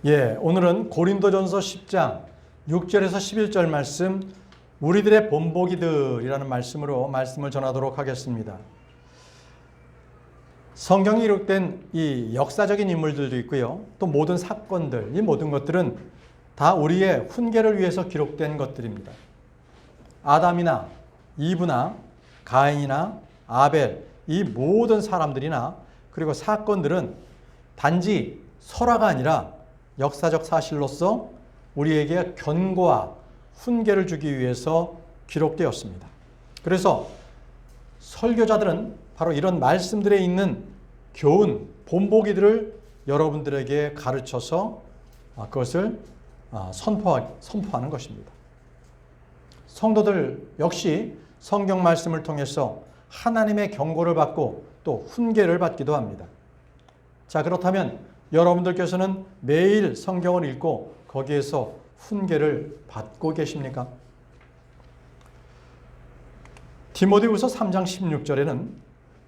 오늘은 고린도전서 10장 6절에서 11절 말씀, 우리들의 본보기들이라는 말씀으로 말씀을 전하도록 하겠습니다. 성경에 기록된 이 역사적인 인물들도 있고요. 또 모든 사건들, 이 모든 것들은 다 우리의 훈계를 위해서 기록된 것들입니다. 아담이나 이브나 가인이나 아벨, 이 모든 사람들이나 그리고 사건들은 단지 설화가 아니라 역사적 사실로서 우리에게 견고와 훈계를 주기 위해서 기록되었습니다. 그래서 설교자들은 바로 이런 말씀들에 있는 교훈, 본보기들을 여러분들에게 가르쳐서 그것을 선포하는 것입니다. 성도들 역시 성경 말씀을 통해서 하나님의 경고를 받고 또 훈계를 받기도 합니다. 자, 그렇다면 여러분들께서는 매일 성경을 읽고 거기에서 훈계를 받고 계십니까? 디모데후서 3장 16절에는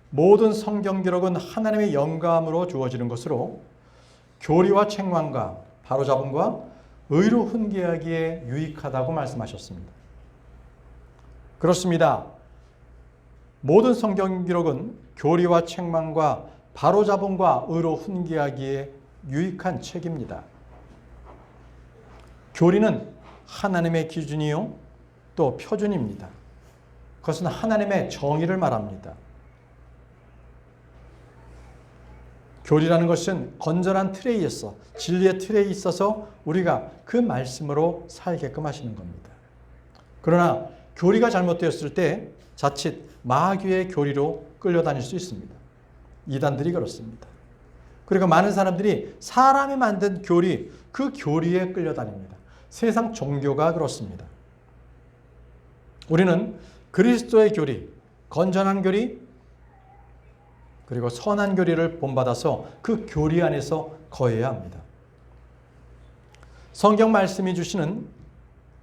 모든 성경 기록은 하나님의 영감으로 주어지는 것으로 교리와 책망과 바로잡음과 의로 훈계하기에 유익하다고 말씀하셨습니다. 그렇습니다. 모든 성경 기록은 교리와 책망과 바로잡음과 의로 훈계하기에 유익한 책입니다. 교리는 하나님의 기준이요 또 표준입니다. 그것은 하나님의 정의를 말합니다. 교리라는 것은 건전한 틀에 있어, 진리의 틀에 있어서 우리가 그 말씀으로 살게끔 하시는 겁니다. 그러나 교리가 잘못되었을 때 자칫 마귀의 교리로 끌려다닐 수 있습니다. 이단들이 그렇습니다. 그리고 많은 사람들이 사람이 만든 교리, 그 교리에 끌려다닙니다. 세상 종교가 그렇습니다. 우리는 그리스도의 교리, 건전한 교리, 그리고 선한 교리를 본받아서 그 교리 안에서 거해야 합니다. 성경 말씀이 주시는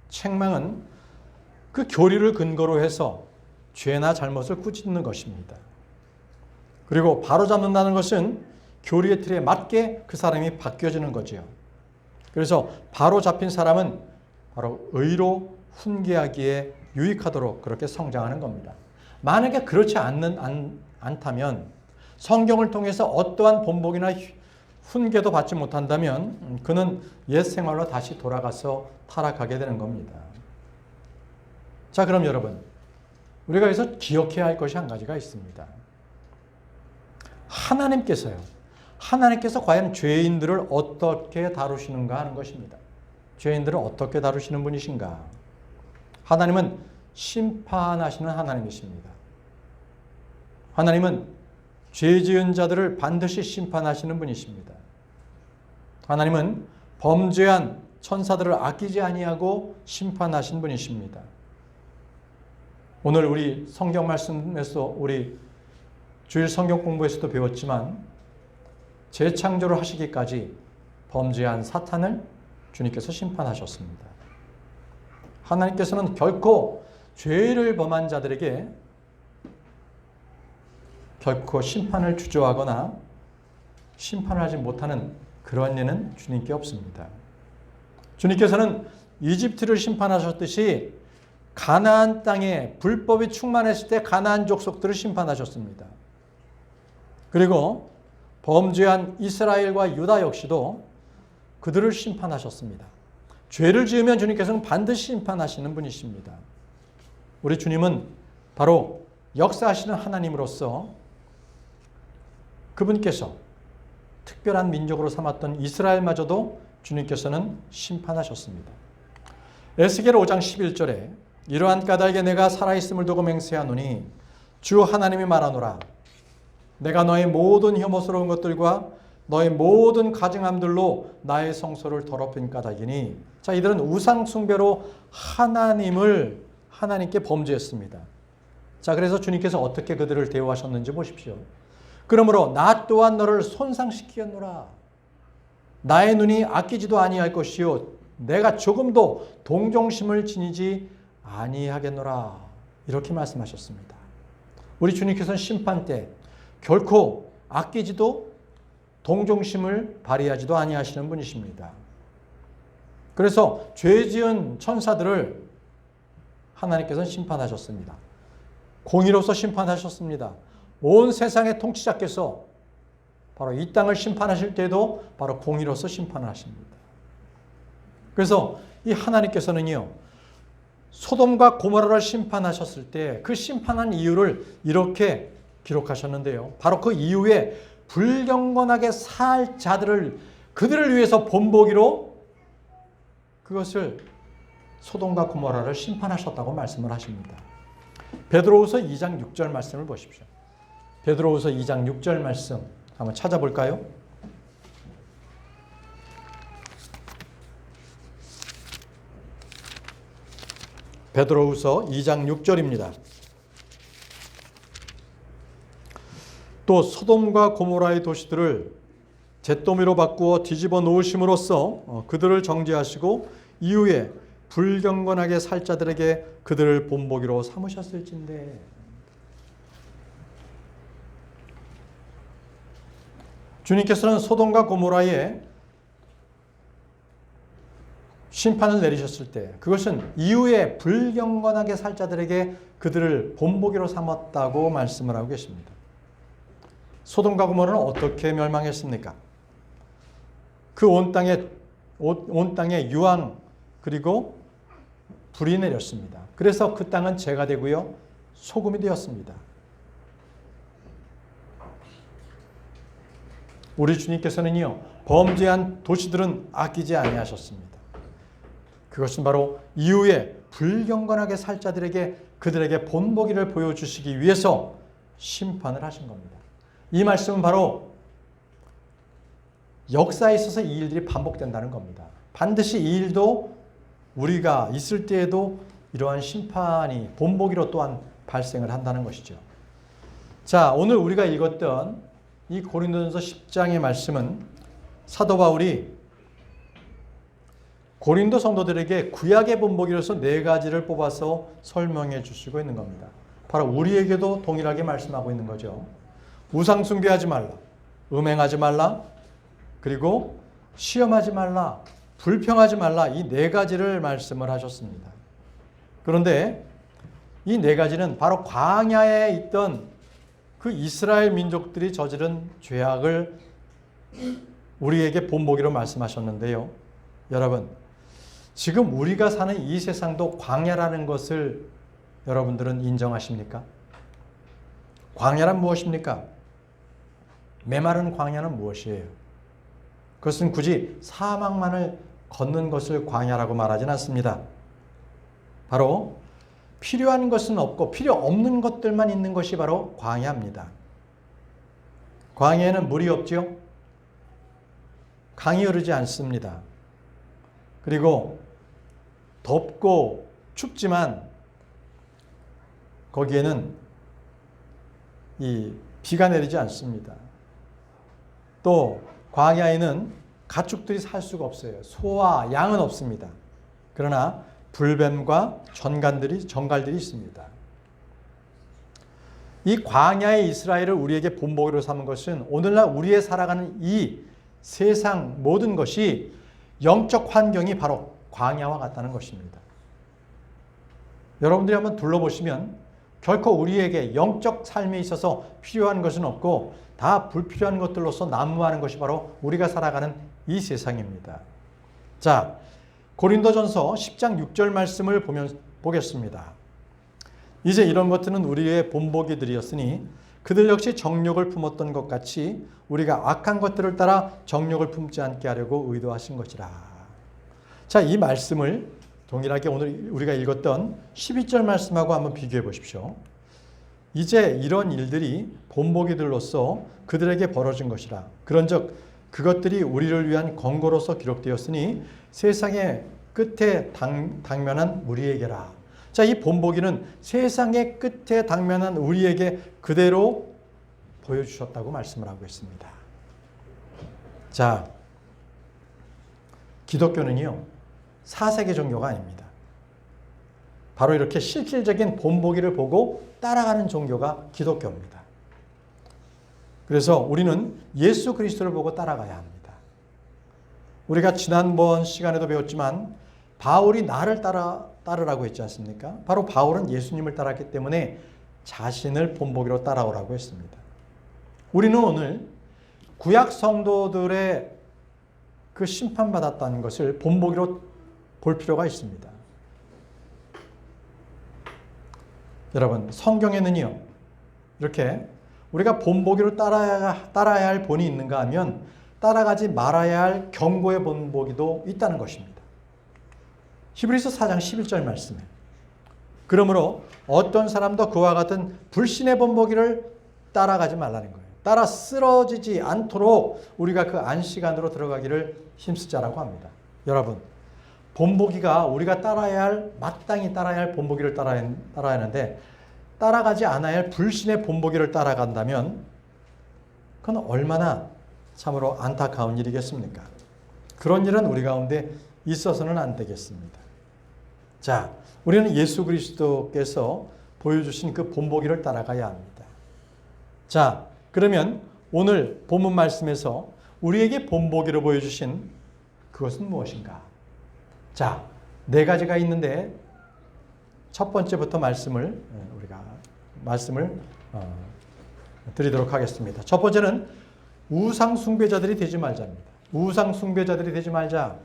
책망은 그 교리를 근거로 해서 죄나 잘못을 꾸짖는 것입니다. 그리고 바로잡는다는 것은 교리의 틀에 맞게 그 사람이 바뀌어지는 거지요. 그래서 바로잡힌 사람은 바로 의로 훈계하기에 유익하도록 그렇게 성장하는 겁니다. 만약에 그렇지 않다면 성경을 통해서 어떠한 본보기나 훈계도 받지 못한다면 그는 옛 생활로 다시 돌아가서 타락하게 되는 겁니다. 자, 그럼 여러분, 우리가 여기서 기억해야 할 것이 한 가지가 있습니다. 하나님께서 과연 죄인들을 어떻게 다루시는가 하는 것입니다. 죄인들을 어떻게 다루시는 분이신가? 하나님은 심판하시는 하나님이십니다. 하나님은 죄 지은 자들을 반드시 심판하시는 분이십니다. 하나님은 범죄한 천사들을 아끼지 아니하고 심판하신 분이십니다. 오늘 우리 성경 말씀에서 우리 주일 성경 공부에서도 배웠지만 재창조를 하시기까지 범죄한 사탄을 주님께서 심판하셨습니다. 하나님께서는 결코 죄를 범한 자들에게 결코 심판을 주저하거나 심판을 하지 못하는 그런 예는 주님께 없습니다. 주님께서는 이집트를 심판하셨듯이 가나안 땅에 불법이 충만했을 때 가나안 족속들을 심판하셨습니다. 그리고 범죄한 이스라엘과 유다 역시도 그들을 심판하셨습니다. 죄를 지으면 주님께서는 반드시 심판하시는 분이십니다. 우리 주님은 바로 역사하시는 하나님으로서 그분께서 특별한 민족으로 삼았던 이스라엘마저도 주님께서는 심판하셨습니다. 에스겔 5장 11절에 이러한 까닭에 내가 살아있음을 두고 맹세하노니 주 하나님이 말하노라. 내가 너의 모든 혐오스러운 것들과 너의 모든 가증함들로 나의 성소를 더럽힌 까닭이니. 자, 이들은 우상 숭배로 하나님께 범죄했습니다. 자, 그래서 주님께서 어떻게 그들을 대우하셨는지 보십시오. 그러므로 나 또한 너를 손상시키겠노라. 나의 눈이 아끼지도 아니할 것이요 내가 조금도 동정심을 지니지 아니하겠노라. 이렇게 말씀하셨습니다. 우리 주님께서는 심판 때 결코 아끼지도 동정심을 발휘하지도 아니하시는 분이십니다. 그래서 죄 지은 천사들을 하나님께서는 심판하셨습니다. 공의로서 심판하셨습니다. 온 세상의 통치자께서 바로 이 땅을 심판하실 때도 바로 공의로서 심판을 하십니다. 그래서 이 하나님께서는요, 소돔과 고모라를 심판하셨을 때 그 심판한 이유를 이렇게 기록하셨는데요. 바로 그 이후에 불경건하게 살 자들을 그들을 위해서 본보기로 그것을 소돔과 고모라를 심판하셨다고 말씀을 하십니다. 베드로후서 2장 6절 말씀을 보십시오. 베드로후서 2장 6절 말씀 한번 찾아볼까요? 베드로후서 2장 6절입니다. 또 소돔과 고모라의 도시들을 잿더미로 바꾸어 뒤집어 놓으심으로써 그들을 정죄하시고 이후에 불경건하게 살 자들에게 그들을 본보기로 삼으셨을진데. 주님께서는 소돔과 고모라에 심판을 내리셨을 때 그것은 이후에 불경건하게 살 자들에게 그들을 본보기로 삼았다고 말씀을 하고 계십니다. 소돔과 고모라는 어떻게 멸망했습니까? 그 온 땅에 유황 그리고 불이 내렸습니다. 그래서 그 땅은 재가 되고요, 소금이 되었습니다. 우리 주님께서는요, 범죄한 도시들은 아끼지 아니하셨습니다. 그것은 바로 이후에 불경건하게 살 자들에게 그들에게 본보기를 보여주시기 위해서 심판을 하신 겁니다. 이 말씀은 바로 역사에 있어서 이 일들이 반복된다는 겁니다. 반드시 이 일도 우리가 있을 때에도 이러한 심판이 본보기로 또한 발생을 한다는 것이죠. 자, 오늘 우리가 읽었던 이 고린도전서 10장의 말씀은 사도 바울이 고린도 성도들에게 구약의 본보기로서 4가지를 뽑아서 설명해 주시고 있는 겁니다. 바로 우리에게도 동일하게 말씀하고 있는 거죠. 우상 숭배하지 말라, 음행하지 말라, 그리고 시험하지 말라, 불평하지 말라, 이 4가지를 말씀을 하셨습니다. 그런데 이 4가지는 바로 광야에 있던 그 이스라엘 민족들이 저지른 죄악을 우리에게 본보기로 말씀하셨는데요. 여러분, 지금 우리가 사는 이 세상도 광야라는 것을 여러분들은 인정하십니까? 광야란 무엇입니까? 메마른 광야는 무엇이에요? 그것은 굳이 사막만을 걷는 것을 광야라고 말하진 않습니다. 바로 필요한 것은 없고 필요 없는 것들만 있는 것이 바로 광야입니다. 광야에는 물이 없죠? 강이 흐르지 않습니다. 그리고 덥고 춥지만 거기에는 이 비가 내리지 않습니다. 또 광야에는 가축들이 살 수가 없어요. 소와 양은 없습니다. 그러나 불뱀과 정갈들이 있습니다. 이 광야의 이스라엘을 우리에게 본보기로 삼은 것은 오늘날 우리의 살아가는 이 세상 모든 것이 영적 환경이 바로 광야와 같다는 것입니다. 여러분들이 한번 둘러보시면 결코 우리에게 영적 삶에 있어서 필요한 것은 없고 다 불필요한 것들로서 난무하는 것이 바로 우리가 살아가는 이 세상입니다. 자, 고린도전서 10장 6절 말씀을 보겠습니다. 이제 이런 것들은 우리의 본보기들이었으니 그들 역시 정욕을 품었던 것 같이 우리가 악한 것들을 따라 정욕을 품지 않게 하려고 의도하신 것이라. 자, 이 말씀을 동일하게 오늘 우리가 읽었던 12절 말씀하고 한번 비교해 보십시오. 이제 이런 일들이 본보기들로서 그들에게 벌어진 것이라. 그런즉 그것들이 우리를 위한 권고로서 기록되었으니 세상의 끝에 당면한 우리에게라. 자, 이 본보기는 세상의 끝에 당면한 우리에게 그대로 보여주셨다고 말씀을 하고 있습니다. 자, 기독교는요, 사색의 종교가 아닙니다. 바로 이렇게 실질적인 본보기를 보고 따라가는 종교가 기독교입니다. 그래서 우리는 예수 그리스도를 보고 따라가야 합니다. 우리가 지난번 시간에도 배웠지만 바울이 나를 따르라고 했지 않습니까? 바로 바울은 예수님을 따랐기 때문에 자신을 본보기로 따라오라고 했습니다. 우리는 오늘 구약 성도들의 그 심판받았다는 것을 본보기로 볼 필요가 있습니다. 여러분, 성경에는요, 이렇게 우리가 본보기로 따라야 할 본이 있는가 하면 따라가지 말아야 할 경고의 본보기도 있다는 것입니다. 히브리서 4장 11절 말씀에 그러므로 어떤 사람도 그와 같은 불신의 본보기를 따라가지 말라는 거예요. 따라 쓰러지지 않도록 우리가 그 안식안으로 들어가기를 힘쓰자라고 합니다. 여러분, 본보기가 우리가 마땅히 따라야 할 본보기를 따라야 하는데 따라가지 않아야 할 불신의 본보기를 따라간다면 그건 얼마나 참으로 안타까운 일이겠습니까? 그런 일은 우리 가운데 있어서는 안 되겠습니다. 자, 우리는 예수 그리스도께서 보여주신 그 본보기를 따라가야 합니다. 자, 그러면 오늘 본문 말씀에서 우리에게 본보기로 보여주신 그것은 무엇인가? 자, 4가지가 있는데 첫 번째부터 말씀을 드리도록 하겠습니다. 첫 번째는 우상 숭배자들이 되지 말자입니다. 우상 숭배자들이 되지 말자.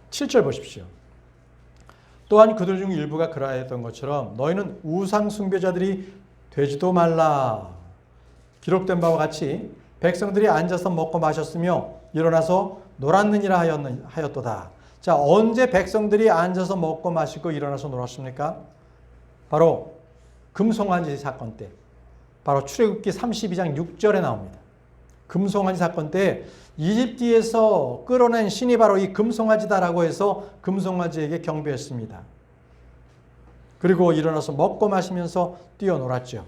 7절 보십시오. 또한 그들 중 일부가 그러하였던 것처럼 너희는 우상 숭배자들이 되지도 말라. 기록된 바와 같이 백성들이 앉아서 먹고 마셨으며 일어나서 놀았느니라 하였도다. 자, 언제 백성들이 앉아서 먹고 마시고 일어나서 놀았습니까? 바로 금송아지 사건 때, 바로 출애굽기 32장 6절에 나옵니다. 금송아지 사건 때 이집트에서 끌어낸 신이 바로 이 금송아지다라고 해서 금송아지에게 경배했습니다. 그리고 일어나서 먹고 마시면서 뛰어놀았죠.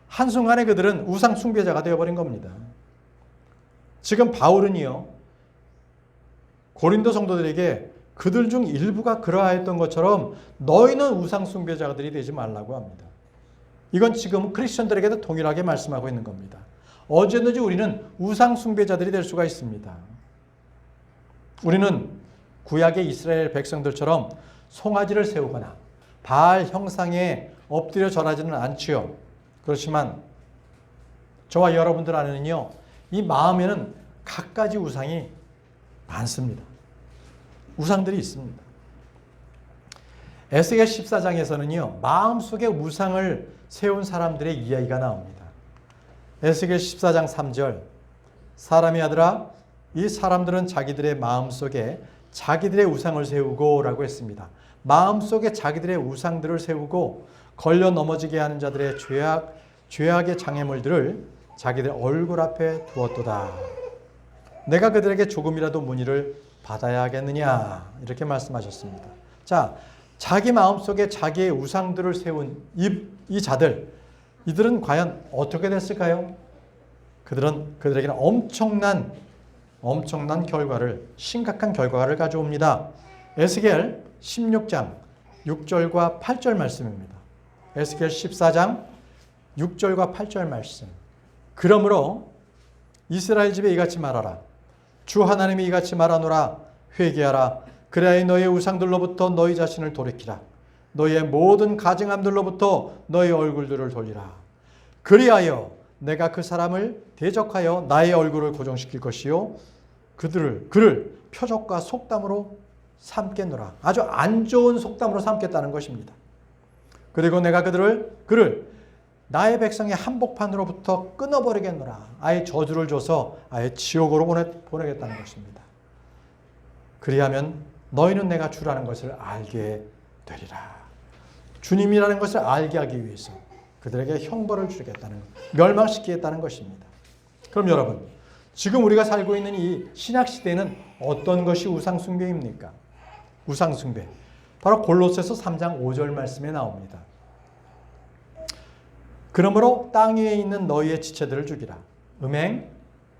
한순간에 그들은 우상 숭배자가 되어버린 겁니다. 지금 바울은요, 고린도 성도들에게 그들 중 일부가 그러하였던 것처럼 너희는 우상 숭배자들이 되지 말라고 합니다. 이건 지금 크리스천들에게도 동일하게 말씀하고 있는 겁니다. 언제든지 우리는 우상 숭배자들이 될 수가 있습니다. 우리는 구약의 이스라엘 백성들처럼 송아지를 세우거나 바알 형상에 엎드려 절하지는 않지요. 그렇지만 저와 여러분들 안에는요, 이 마음에는 갖가지 우상이 많습니다. 우상들이 있습니다. 에스겔 14장에서는요, 마음속에 우상을 세운 사람들의 이야기가 나옵니다. 에스겔 14장 3절, 사람의 아들아, 이 사람들은 자기들의 마음속에 자기들의 우상을 세우고 라고 했습니다. 마음속에 자기들의 우상들을 세우고 걸려 넘어지게 하는 자들의 죄악의 장애물들을 자기들 얼굴 앞에 두었도다. 내가 그들에게 조금이라도 문의를 받아야 하겠느냐, 이렇게 말씀하셨습니다. 자, 자기 마음속에 자기의 우상들을 세운 이 자들, 이들은 과연 어떻게 됐을까요? 그들에게는 엄청난 결과를, 심각한 결과를 가져옵니다. 에스겔 16장 6절과 8절 말씀입니다. 에스겔 14장 6절과 8절 말씀. 그러므로 이스라엘 집에 이같이 말하라. 주 하나님이 이같이 말하노라. 회개하라. 그래야 너희의 우상들로부터 너희 자신을 돌이키라. 너희의 모든 가증함들로부터 너희 얼굴들을 돌리라. 그리하여 내가 그 사람을 대적하여 나의 얼굴을 고정시킬 것이요 그를 표적과 속담으로 삼겠노라. 아주 안 좋은 속담으로 삼겠다는 것입니다. 그리고 내가 그를 나의 백성의 한복판으로부터 끊어버리겠노라. 아예 저주를 줘서 아예 지옥으로 보내겠다는 것입니다. 그리하면 너희는 내가 주라는 것을 알게 되리라. 주님이라는 것을 알게 하기 위해서 그들에게 형벌을 주겠다는 것, 멸망시키겠다는 것입니다. 그럼 여러분, 지금 우리가 살고 있는 이 신약시대에는 어떤 것이 우상숭배입니까? 우상숭배. 바로 골로새서 3장 5절 말씀에 나옵니다. 그러므로 땅 위에 있는 너희의 지체들을 죽이라. 음행,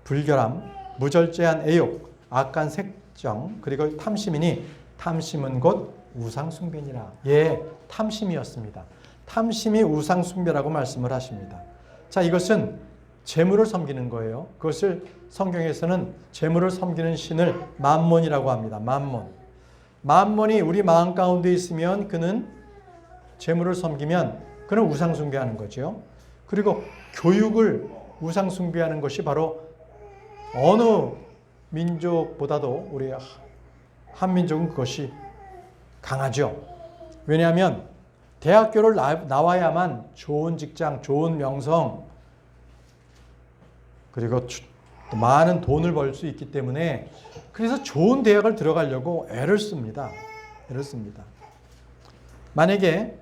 불결함, 무절제한 애욕, 악한 색정, 그리고 탐심이니 탐심은 곧 우상숭배니라. 예, 탐심이었습니다. 탐심이 우상숭배라고 말씀을 하십니다. 자, 이것은 재물을 섬기는 거예요. 그것을 성경에서는 재물을 섬기는 신을 맘몬이라고 합니다. 맘몬. 맘몬이 우리 마음 가운데 있으면 그는 재물을 섬기면 그는 우상 숭배하는 거죠. 그리고 교육을 우상 숭배하는 것이 바로 어느 민족보다도 우리 한민족은 그것이 강하죠. 왜냐하면 대학교를 나와야만 좋은 직장, 좋은 명성, 그리고 또 많은 돈을 벌 수 있기 때문에 그래서 좋은 대학을 들어가려고 애를 씁니다. 애를 씁니다. 만약에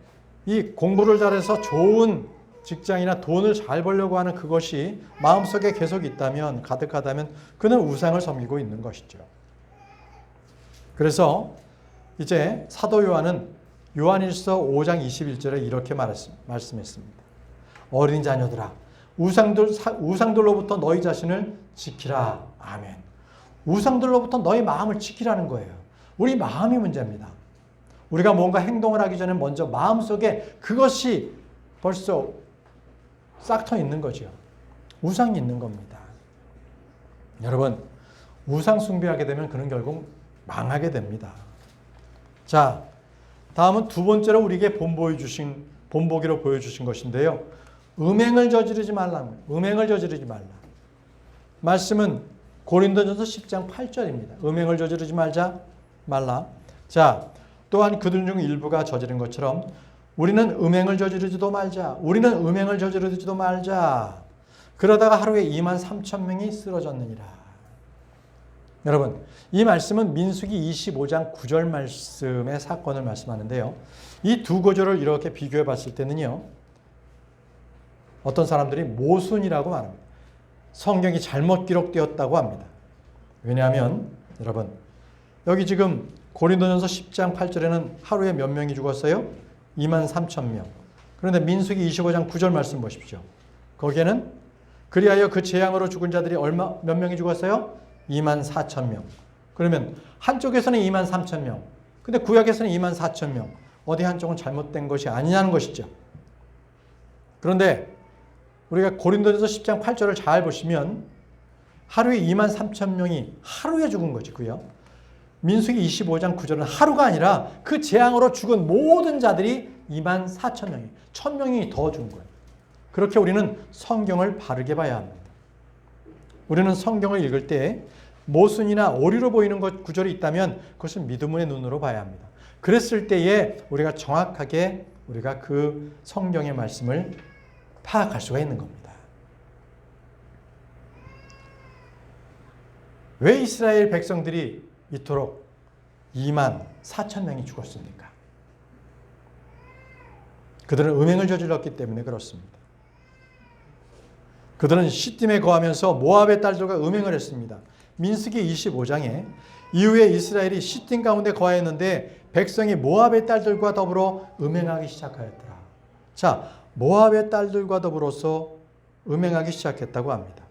이 공부를 잘해서 좋은 직장이나 돈을 잘 벌려고 하는 그것이 마음속에 계속 있다면, 가득하다면 그는 우상을 섬기고 있는 것이죠. 그래서 이제 사도 요한은 요한일서 5장 21절에 이렇게 말씀했습니다. 어린 자녀들아, 우상들로부터 너희 자신을 지키라. 아멘. 우상들로부터 너희 마음을 지키라는 거예요. 우리 마음이 문제입니다. 우리가 뭔가 행동을 하기 전에 먼저 마음속에 그것이 벌써 싹터 있는 거죠. 우상이 있는 겁니다. 여러분, 우상 숭배하게 되면 그는 결국 망하게 됩니다. 자, 다음은 두 번째로 우리에게 본보기로 보여주신 것인데요. 음행을 저지르지 말라. 음행을 저지르지 말라. 말씀은 고린도전서 10장 8절입니다. 음행을 저지르지 말라. 자, 또한 그들 중 일부가 저지른 것처럼 우리는 음행을 저지르지도 말자. 우리는 음행을 저지르지도 말자. 그러다가 하루에 23,000명이 쓰러졌느니라. 여러분, 이 말씀은 민수기 25장 9절 말씀의 사건을 말씀하는데요. 이 두 구절을 이렇게 비교해 봤을 때는요. 어떤 사람들이 모순이라고 말합니다. 성경이 잘못 기록되었다고 합니다. 왜냐하면 여러분, 여기 지금 고린도전서 10장 8절에는 하루에 몇 명이 죽었어요? 23,000명. 그런데 민수기 25장 9절 말씀 보십시오. 거기에는 그리하여 그 재앙으로 죽은 자들이 몇 명이 죽었어요? 24,000명. 그러면 한쪽에서는 23,000명. 근데 구약에서는 24,000명. 어디 한쪽은 잘못된 것이 아니냐는 것이죠. 그런데 우리가 고린도전서 10장 8절을 잘 보시면 하루에 23,000명이 하루에 죽은 것이고요. 민수기 25장 9절은 하루가 아니라 그 재앙으로 죽은 모든 자들이 24,000명이 1,000명이 더 죽은 거예요. 그렇게 우리는 성경을 바르게 봐야 합니다. 우리는 성경을 읽을 때 모순이나 오류로 보이는 구절이 있다면 그것은 믿음의 눈으로 봐야 합니다. 그랬을 때에 우리가 정확하게 우리가 그 성경의 말씀을 파악할 수가 있는 겁니다. 왜 이스라엘 백성들이 이토록 24,000명이 죽었습니까? 그들은 음행을 저질렀기 때문에 그렇습니다. 그들은 시딤에 거하면서 모압의 딸들과 음행을 했습니다. 민수기 25장에 이후에 이스라엘이 시딤 가운데 거하였는데 백성이 모압의 딸들과 더불어 음행하기 시작하였더라. 자, 모압의 딸들과 더불어서 음행하기 시작했다고 합니다.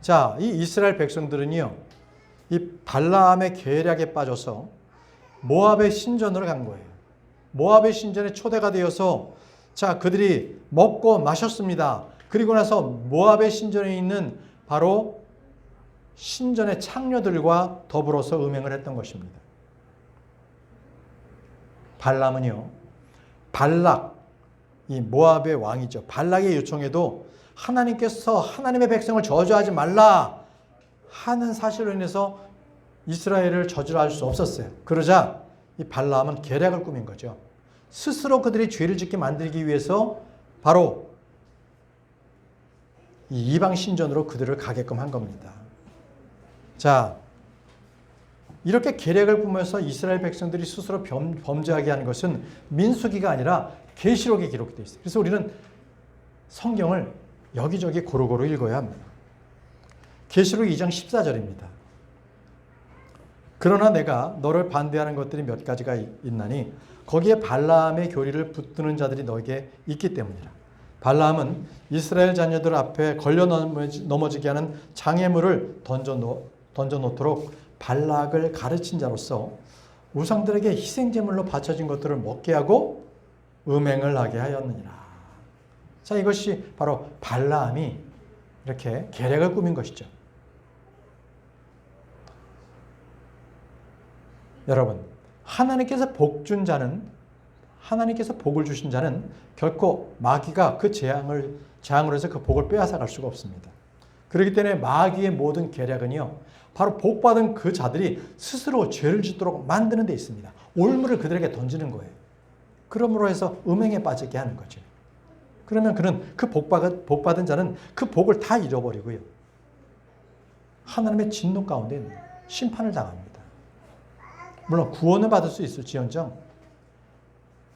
자, 이 이스라엘 백성들은요, 이 발라함의 계략에 빠져서 모압의 신전으로 간 거예요. 모압의 신전에 초대가 되어서 자, 그들이 먹고 마셨습니다. 그리고 나서 모압의 신전에 있는 바로 신전의 창녀들과 더불어서 음행을 했던 것입니다. 발람은요, 발락, 이 모압의 왕이죠. 발락의 요청에도 하나님께서 하나님의 백성을 저주하지 말라 하는 사실로 인해서 이스라엘을 저주할 수 없었어요. 그러자 이 발람은 계략을 꾸민 거죠. 스스로 그들이 죄를 짓게 만들기 위해서 바로 이 이방 신전으로 그들을 가게끔 한 겁니다. 자, 이렇게 계략을 꾸면서 이스라엘 백성들이 스스로 범죄하게 한 것은 민수기가 아니라 계시록에 기록되어 있어요. 그래서 우리는 성경을 여기저기 고루고루 읽어야 합니다. 계시록 2장 14절입니다. 그러나 내가 너를 반대하는 것들이 몇 가지가 있나니 거기에 발라함의 교리를 붙드는 자들이 너에게 있기 때문이라. 발라함은 이스라엘 자녀들 앞에 걸려 넘어지게 하는 장애물을 던져놓도록 발락을 가르친 자로서 우상들에게 희생제물로 바쳐진 것들을 먹게 하고 음행을 하게 하였느니라. 자, 이것이 바로 발라함이 이렇게 계략을 꾸민 것이죠. 여러분, 하나님께서 복을 주신 자는 결코 마귀가 그 재앙으로 해서 그 복을 빼앗아 갈 수가 없습니다. 그렇기 때문에 마귀의 모든 계략은요, 바로 복받은 그 자들이 스스로 죄를 짓도록 만드는 데 있습니다. 올무를 그들에게 던지는 거예요. 그러므로 해서 음행에 빠지게 하는 거죠. 그러면 그는 그 복받은 자는 그 복을 다 잃어버리고요, 하나님의 진노 가운데 심판을 당합니다. 물론 구원을 받을 수 있을지언정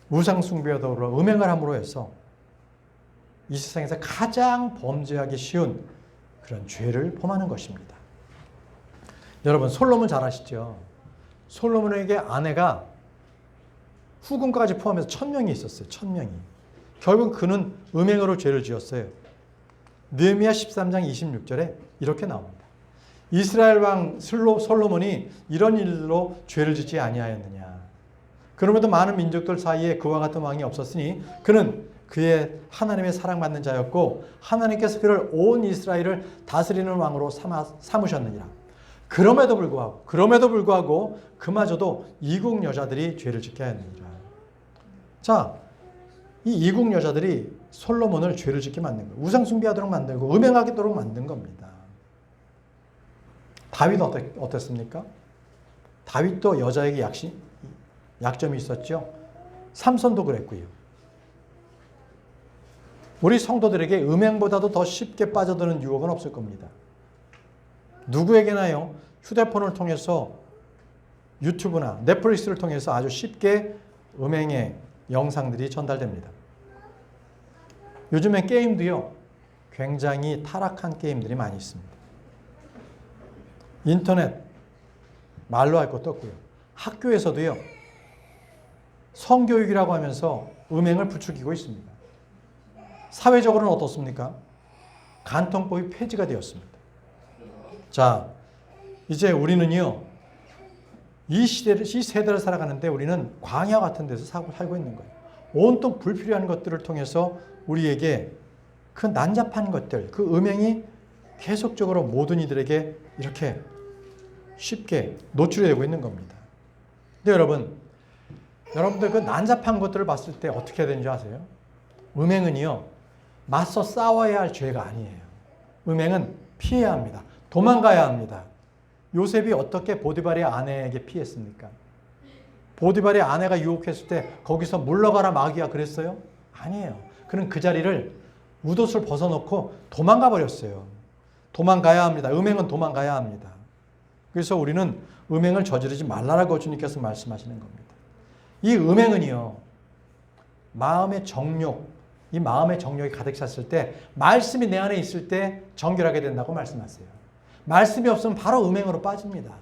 우상숭배로 음행을 함으로 해서 이 세상에서 가장 범죄하기 쉬운 그런 죄를 범하는 것입니다. 여러분, 솔로몬 잘 아시죠? 솔로몬에게 아내가 후궁까지 포함해서 1000명이 있었어요. 1000명이. 결국 그는 음행으로 죄를 지었어요. 느헤미야 13장 26절에 이렇게 나옵니다. 이스라엘 왕 솔로몬이 이런 일로 죄를 짓지 아니하였느냐. 그럼에도 많은 민족들 사이에 그와 같은 왕이 없었으니 그는 그의 하나님의 사랑받는 자였고 하나님께서 그를 온 이스라엘을 다스리는 왕으로 삼으셨느니라. 그럼에도 불구하고 그마저도 이국 여자들이 죄를 짓게 하였느니라. 자, 이 이국 여자들이 솔로몬을 죄를 짓게 만든 거예요. 우상 숭배하도록 만들고 음행하도록 만든 겁니다. 다윗 어땠습니까? 다윗도 여자에게 약점이 있었죠. 삼손도 그랬고요. 우리 성도들에게 음행보다도 더 쉽게 빠져드는 유혹은 없을 겁니다. 누구에게나요, 휴대폰을 통해서 유튜브나 넷플릭스를 통해서 아주 쉽게 음행의 영상들이 전달됩니다. 요즘엔 게임도요, 굉장히 타락한 게임들이 많이 있습니다. 인터넷, 말로 할 것도 없고요. 학교에서도요, 성교육이라고 하면서 음행을 부추기고 있습니다. 사회적으로는 어떻습니까? 간통법이 폐지가 되었습니다. 자, 이제 우리는요, 이 세대를 살아가는데 우리는 광야 같은 데서 살고 있는 거예요. 온통 불필요한 것들을 통해서 우리에게 그 난잡한 것들, 그 음행이 계속적으로 모든 이들에게 이렇게 쉽게 노출이 되고 있는 겁니다. 근데 여러분들 그 난잡한 것들을 봤을 때 어떻게 해야 되는지 아세요? 음행은요, 맞서 싸워야 할 죄가 아니에요. 음행은 피해야 합니다. 도망가야 합니다. 요셉이 어떻게 보디발의 아내에게 피했습니까? 보디발의 아내가 유혹했을 때 거기서 물러가라 마귀야 그랬어요? 아니에요. 그는 그 자리를 웃옷을 벗어놓고 도망가 버렸어요. 도망가야 합니다. 음행은 도망가야 합니다. 그래서 우리는 음행을 저지르지 말라라고 주님께서 말씀하시는 겁니다. 이 음행은요, 마음의 정욕, 이 마음의 정욕이 가득 찼을 때, 말씀이 내 안에 있을 때 정결하게 된다고 말씀하세요. 말씀이 없으면 바로 음행으로 빠집니다.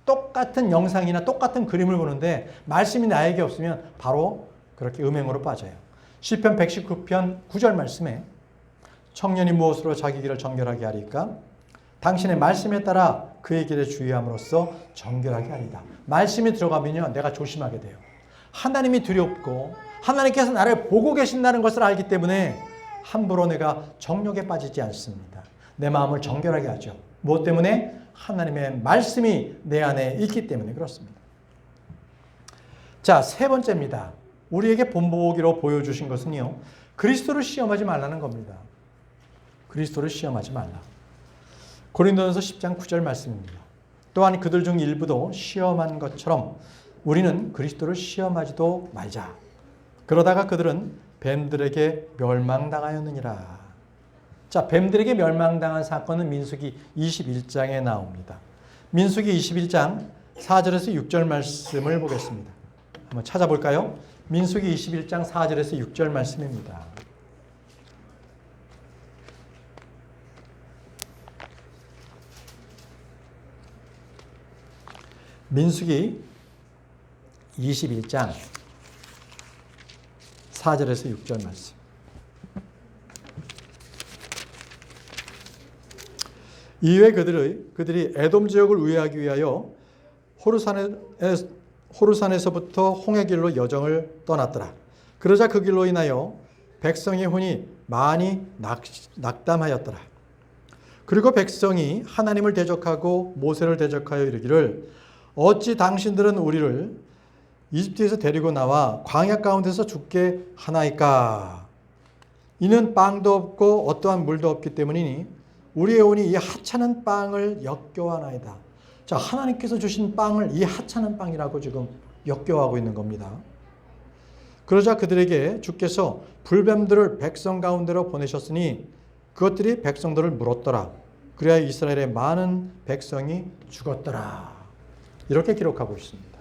똑같은 영상이나 똑같은 그림을 보는데 말씀이 나에게 없으면 바로 그렇게 음행으로 빠져요. 시편 119편 9절 말씀에 청년이 무엇으로 자기 길을 정결하게 하리까? 당신의 말씀에 따라 그의 길에 주의함으로써 정결하게 하리다. 말씀이 들어가면요, 내가 조심하게 돼요. 하나님이 두렵고 하나님께서 나를 보고 계신다는 것을 알기 때문에 함부로 내가 정욕에 빠지지 않습니다. 내 마음을 정결하게 하죠. 무엇 때문에? 하나님의 말씀이 내 안에 있기 때문에 그렇습니다. 자, 세 번째입니다. 우리에게 본보기로 보여주신 것은요, 그리스도를 시험하지 말라는 겁니다. 그리스도를 시험하지 말라. 고린도전서 10장 9절 말씀입니다. 또한 그들 중 일부도 시험한 것처럼 우리는 그리스도를 시험하지도 말자. 그러다가 그들은 뱀들에게 멸망당하였느니라. 자, 뱀들에게 멸망당한 사건은 민수기 21장에 나옵니다. 민수기 21장 4절에서 6절 말씀을 보겠습니다. 한번 찾아볼까요? 민수기 21장 4절에서 6절 말씀입니다. 민수기 21장 4절에서 6절 말씀. 이후에 그들이 에돔 지역을 우회하기 위하여 호르산에서부터 홍해 길로 여정을 떠났더라. 그러자 그 길로 인하여 백성의 혼이 많이 낙담하였더라. 그리고 백성이 하나님을 대적하고 모세를 대적하여 이르기를 어찌 당신들은 우리를 이집트에서 데리고 나와 광야 가운데서 죽게 하나이까? 이는 빵도 없고 어떠한 물도 없기 때문이니 우리의 온이 이 하찮은 빵을 역겨워하나이다. 자, 하나님께서 주신 빵을 이 하찮은 빵이라고 지금 역겨워하고 있는 겁니다. 그러자 그들에게 주께서 불뱀들을 백성 가운데로 보내셨으니 그것들이 백성들을 물었더라. 그래야 이스라엘의 많은 백성이 죽었더라. 이렇게 기록하고 있습니다.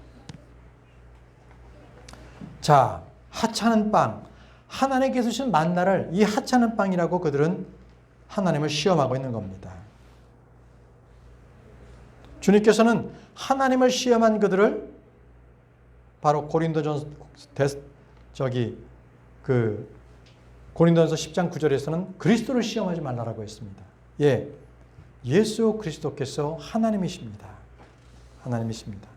자, 하찮은 빵. 하나님께서 주신 만나를 이 하찮은 빵이라고 그들은 하나님을 시험하고 있는 겁니다. 주님께서는 하나님을 시험한 그들을 바로 고린도전서 10장 9절에서는 그리스도를 시험하지 말라라고 했습니다. 예, 예수 그리스도께서 하나님이십니다. 하나님이십니다.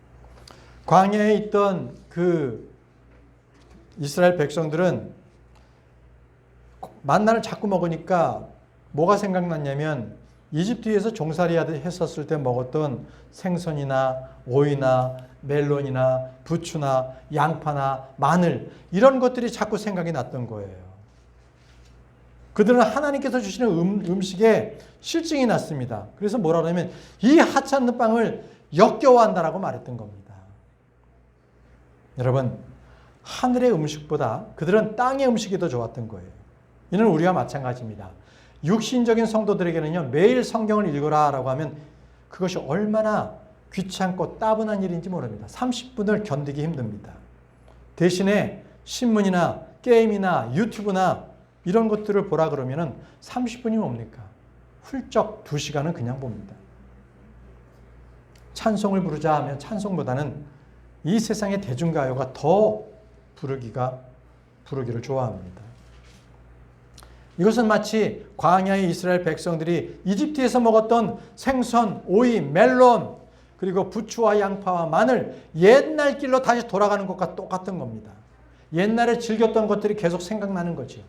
광야에 있던 그 이스라엘 백성들은 만나를 자꾸 먹으니까 뭐가 생각났냐면 이집트에서 종살이 했었을 때 먹었던 생선이나 오이나 멜론이나 부추나 양파나 마늘 이런 것들이 자꾸 생각이 났던 거예요. 그들은 하나님께서 주시는 음식에 실증이 났습니다. 그래서 뭐라고 하냐면 이 하찮은 빵을 역겨워한다라고 말했던 겁니다. 여러분, 하늘의 음식보다 그들은 땅의 음식이 더 좋았던 거예요. 이는 우리와 마찬가지입니다. 육신적인 성도들에게는요, 매일 성경을 읽어라 라고 하면 그것이 얼마나 귀찮고 따분한 일인지 모릅니다. 30분을 견디기 힘듭니다. 대신에 신문이나 게임이나 유튜브나 이런 것들을 보라 그러면은 30분이 뭡니까? 훌쩍 2시간은 그냥 봅니다. 찬송을 부르자 하면 찬송보다는 이 세상의 대중가요가 더 부르기를 좋아합니다. 이것은 마치 광야의 이스라엘 백성들이 이집트에서 먹었던 생선, 오이, 멜론, 그리고 부추와 양파와 마늘, 옛날 길로 다시 돌아가는 것과 똑같은 겁니다. 옛날에 즐겼던 것들이 계속 생각나는 거죠.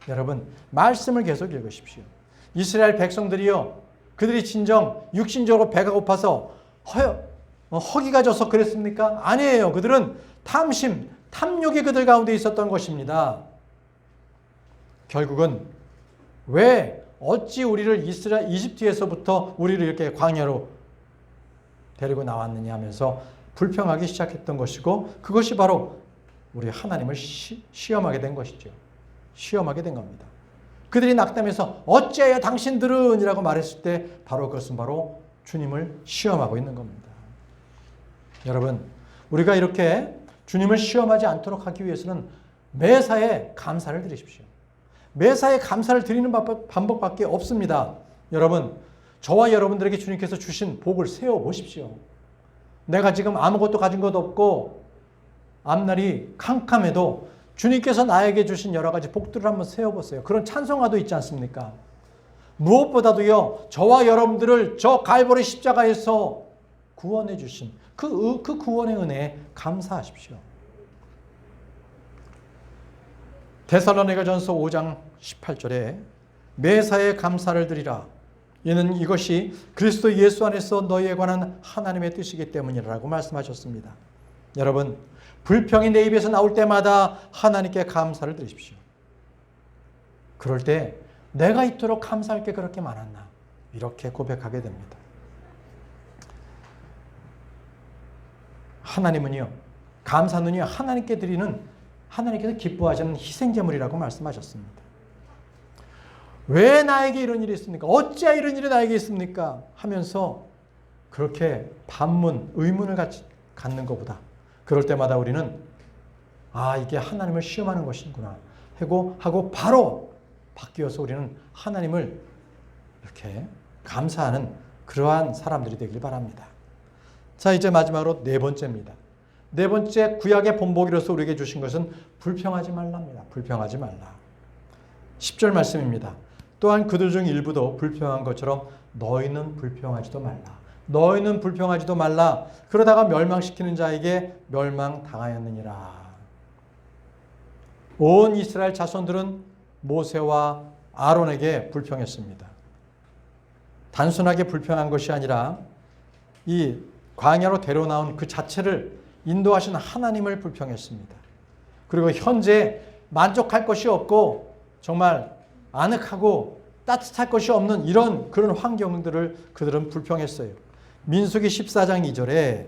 여러분, 말씀을 계속 읽으십시오. 이스라엘 백성들이요, 그들이 진정 육신적으로 배가 고파서 허기가 져서 그랬습니까? 아니에요. 그들은 탐심, 탐욕이 그들 가운데 있었던 것입니다. 결국은 어찌 우리를 이집트에서부터 우리를 이렇게 광야로 데리고 나왔느냐 하면서 불평하기 시작했던 것이고, 그것이 바로 우리 하나님을 시험하게 된 것이죠. 시험하게 된 겁니다. 그들이 낙담해서 어찌하여 당신들은 이라고 말했을 때 바로 그것은 바로 주님을 시험하고 있는 겁니다. 여러분, 우리가 이렇게 주님을 시험하지 않도록 하기 위해서는 매사에 감사를 드리십시오. 매사에 감사를 드리는 방법밖에 없습니다. 여러분, 저와 여러분들에게 주님께서 주신 복을 세워보십시오. 내가 지금 아무것도 가진 것도 없고 앞날이 캄캄해도 주님께서 나에게 주신 여러 가지 복들을 한번 세워보세요. 그런 찬송가도 있지 않습니까? 무엇보다도요, 저와 여러분들을 저 갈보리 십자가에서 구원해 주신 그 구원의 은혜에 감사하십시오. 데살로니가전서 5장 18절에 매사에 감사를 드리라. 이는 이것이 그리스도 예수 안에서 너희에 관한 하나님의 뜻이기 때문이라고 말씀하셨습니다. 여러분, 불평이 내 입에서 나올 때마다 하나님께 감사를 드리십시오. 그럴 때 내가 이토록 감사할 게 그렇게 많았나? 이렇게 고백하게 됩니다. 하나님은요, 감사는요, 하나님께서 기뻐하시는 희생제물이라고 말씀하셨습니다. 왜 나에게 이런 일이 있습니까? 어찌하여 이런 일이 나에게 있습니까? 하면서 그렇게 반문, 의문을 갖는 것보다 그럴 때마다 우리는 이게 하나님을 시험하는 것이구나 하고 바로 바뀌어서 우리는 하나님을 이렇게 감사하는 그러한 사람들이 되길 바랍니다. 자, 이제 마지막으로 네 번째입니다. 네 번째 구약의 본보기로서 우리에게 주신 것은 불평하지 말랍니다. 불평하지 말라. 10절 말씀입니다. 또한 그들 중 일부도 불평한 것처럼 너희는 불평하지도 말라. 너희는 불평하지도 말라. 그러다가 멸망시키는 자에게 멸망당하였느니라. 온 이스라엘 자손들은 모세와 아론에게 불평했습니다. 단순하게 불평한 것이 아니라 이 광야로 데려나온 그 자체를 인도하신 하나님을 불평했습니다. 그리고 현재 만족할 것이 없고 정말 아늑하고 따뜻할 것이 없는 그런 환경들을 그들은 불평했어요. 민수기 14장 2절에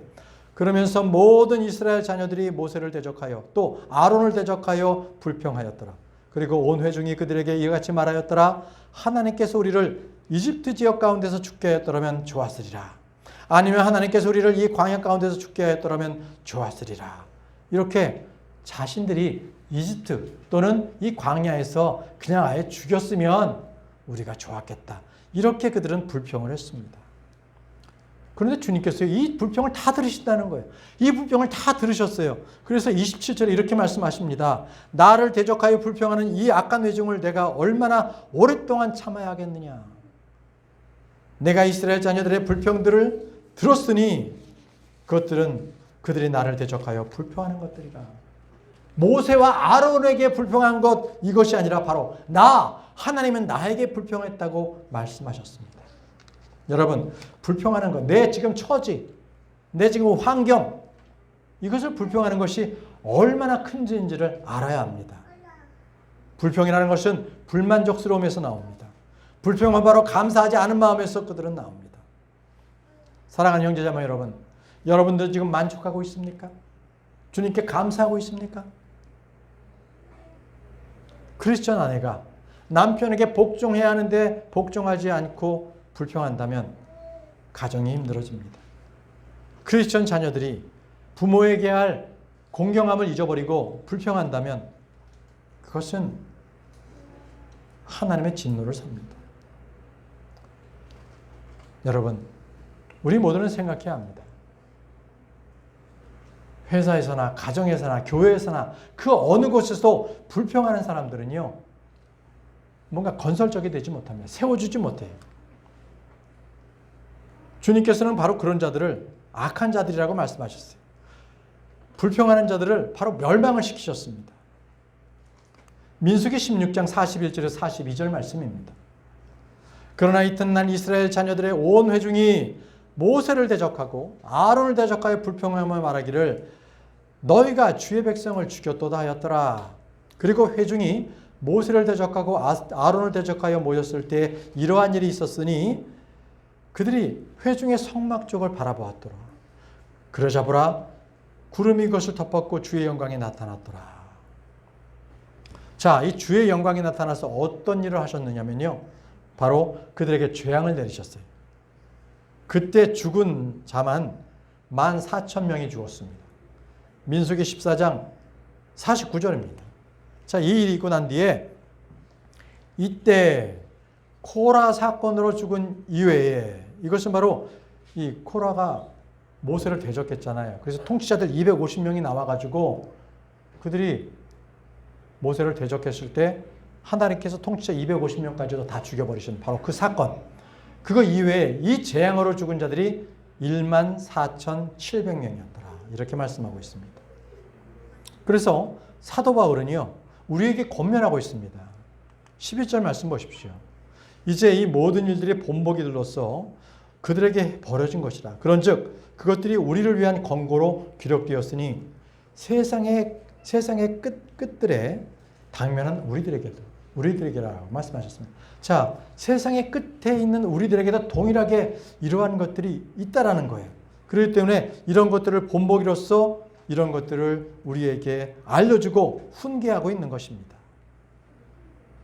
그러면서 모든 이스라엘 자녀들이 모세를 대적하여 또 아론을 대적하여 불평하였더라. 그리고 온 회중이 그들에게 이같이 말하였더라. 하나님께서 우리를 이집트 지역 가운데서 죽게 하였더라면 좋았으리라. 아니면 하나님께서 우리를 이 광야 가운데서 죽게 하였더라면 좋았으리라. 이렇게 자신들이 이집트 또는 이 광야에서 그냥 아예 죽였으면 우리가 좋았겠다. 이렇게 그들은 불평을 했습니다. 그런데 주님께서 이 불평을 다 들으신다는 거예요. 이 불평을 다 들으셨어요. 그래서 27절에 이렇게 말씀하십니다. 나를 대적하여 불평하는 이 악한 회중을 내가 얼마나 오랫동안 참아야 하겠느냐. 내가 이스라엘 자녀들의 불평들을 들었으니 그들이 나를 대적하여 불평하는 것들이라. 모세와 아론에게 불평한 것 이것이 아니라 바로 하나님은 나에게 불평했다고 말씀하셨습니다. 여러분, 불평하는 것, 내 지금 처지, 내 지금 환경, 이것을 불평하는 것이 얼마나 큰지를 알아야 합니다. 불평이라는 것은 불만족스러움에서 나옵니다. 불평은 바로 감사하지 않은 마음에서 그들은 나옵니다. 사랑하는 형제자매 여러분, 여러분들 지금 만족하고 있습니까? 주님께 감사하고 있습니까? 크리스천 아내가 남편에게 복종해야 하는데 복종하지 않고 불평한다면 가정이 힘들어집니다. 크리스천 자녀들이 부모에게 할 공경함을 잊어버리고 불평한다면 그것은 하나님의 진노를 삽니다. 여러분, 우리 모두는 생각해야 합니다. 회사에서나 가정에서나 교회에서나 그 어느 곳에서도 불평하는 사람들은요, 뭔가 건설적이 되지 못합니다. 세워주지 못해요. 주님께서는 바로 그런 자들을 악한 자들이라고 말씀하셨어요. 불평하는 자들을 바로 멸망을 시키셨습니다. 민수기 16장 41절에서 42절 말씀입니다. 그러나 이튿날 이스라엘 자녀들의 온 회중이 모세를 대적하고 아론을 대적하여 불평하며 말하기를 너희가 주의 백성을 죽였도다 하였더라. 그리고 회중이 모세를 대적하고 아론을 대적하여 모였을 때 이러한 일이 있었으니 그들이 회중의 성막 쪽을 바라보았더라. 그러자 보라 구름이 그것을 덮었고 주의 영광이 나타났더라. 자, 이 주의 영광이 나타나서 어떤 일을 하셨느냐면요, 바로 그들에게 재앙을 내리셨어요. 그때 죽은 자만 14,000명이 죽었습니다. 민수기 14장 49절입니다. 자, 이 일이 있고 난 뒤에 이때 코라 사건으로 죽은 이외에, 이것은 바로 이 코라가 모세를 대적했잖아요. 그래서 통치자들 250명이 나와가지고 그들이 모세를 대적했을 때 하나님께서 통치자 250명까지도 다 죽여버리신 바로 그 사건. 그거 이외에 이 재앙으로 죽은 자들이 14,700명이었더라. 이렇게 말씀하고 있습니다. 그래서 사도 바울은요, 우리에게 권면하고 있습니다. 11절 말씀 보십시오. 이제 이 모든 일들이 본보기들로서 그들에게 벌어진 것이라. 그런즉 그것들이 우리를 위한 권고로 기록되었으니 세상의 끝들에 당면한 우리들에게라고 말씀하셨습니다. 자, 세상의 끝에 있는 우리들에게도 동일하게 이러한 것들이 있다라는 거예요. 그렇기 때문에 이런 것들을 본보기로서 이런 것들을 우리에게 알려주고 훈계하고 있는 것입니다.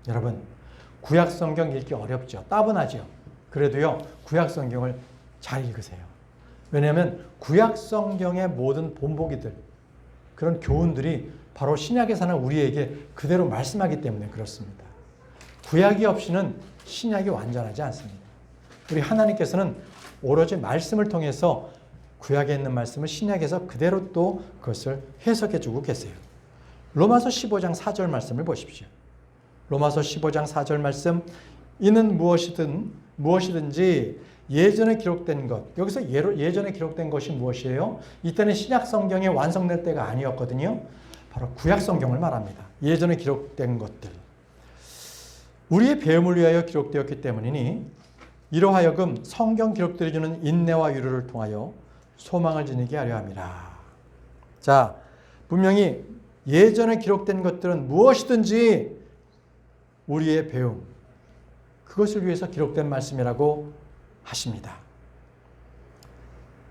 여러분, 구약 성경 읽기 어렵죠. 따분하죠. 그래도요, 구약 성경을 잘 읽으세요. 왜냐하면 구약 성경의 모든 본보기들, 그런 교훈들이 바로 신약에 사는 우리에게 그대로 말씀하기 때문에 그렇습니다. 구약이 없이는 신약이 완전하지 않습니다. 우리 하나님께서는 오로지 말씀을 통해서 구약에 있는 말씀을 신약에서 그대로 또 그것을 해석해 주고 계세요. 로마서 15장 4절 말씀을 보십시오. 로마서 15장 4절 말씀, 이는 무엇이든지 예전에 기록된 것, 여기서 예전에 기록된 것이 무엇이에요? 이때는 신약 성경이 완성될 때가 아니었거든요. 바로 구약 성경을 말합니다. 예전에 기록된 것들. 우리의 배움을 위하여 기록되었기 때문이니 이로 하여금 성경 기록들이 주는 인내와 위로를 통하여 소망을 지니게 하려 함이라. 자, 분명히 예전에 기록된 것들은 무엇이든지 우리의 배움, 그것을 위해서 기록된 말씀이라고 하십니다.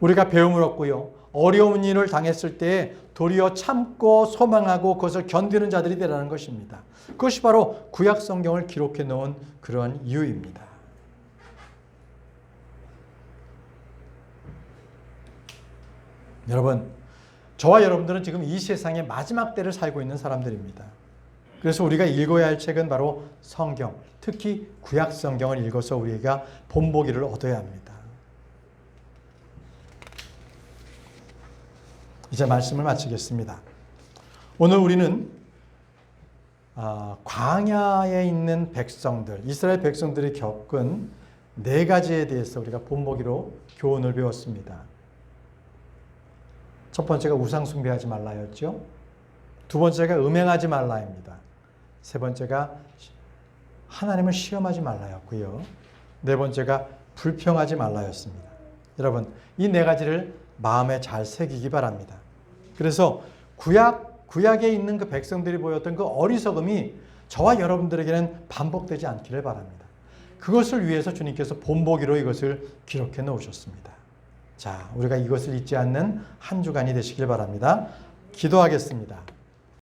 우리가 배움을 얻고요, 어려운 일을 당했을 때 도리어 참고 소망하고 그것을 견디는 자들이 되라는 것입니다. 그것이 바로 구약 성경을 기록해 놓은 그런 이유입니다. 여러분, 저와 여러분들은 지금 이 세상의 마지막 때를 살고 있는 사람들입니다. 그래서 우리가 읽어야 할 책은 바로 성경, 특히 구약 성경을 읽어서 우리가 본보기를 얻어야 합니다. 이제 말씀을 마치겠습니다. 오늘 우리는 광야에 있는 백성들, 이스라엘 백성들이 겪은 4가지에 대해서 우리가 본보기로 교훈을 배웠습니다. 첫 번째가 우상 숭배하지 말라였죠. 두 번째가 음행하지 말라입니다. 세 번째가 하나님을 시험하지 말라였고요. 네 번째가 불평하지 말라였습니다. 여러분, 이 4가지를 마음에 잘 새기기 바랍니다. 그래서 구약에 있는 그 백성들이 보였던 그 어리석음이 저와 여러분들에게는 반복되지 않기를 바랍니다. 그것을 위해서 주님께서 본보기로 이것을 기록해 놓으셨습니다. 자, 우리가 이것을 잊지 않는 한 주간이 되시길 바랍니다. 기도하겠습니다.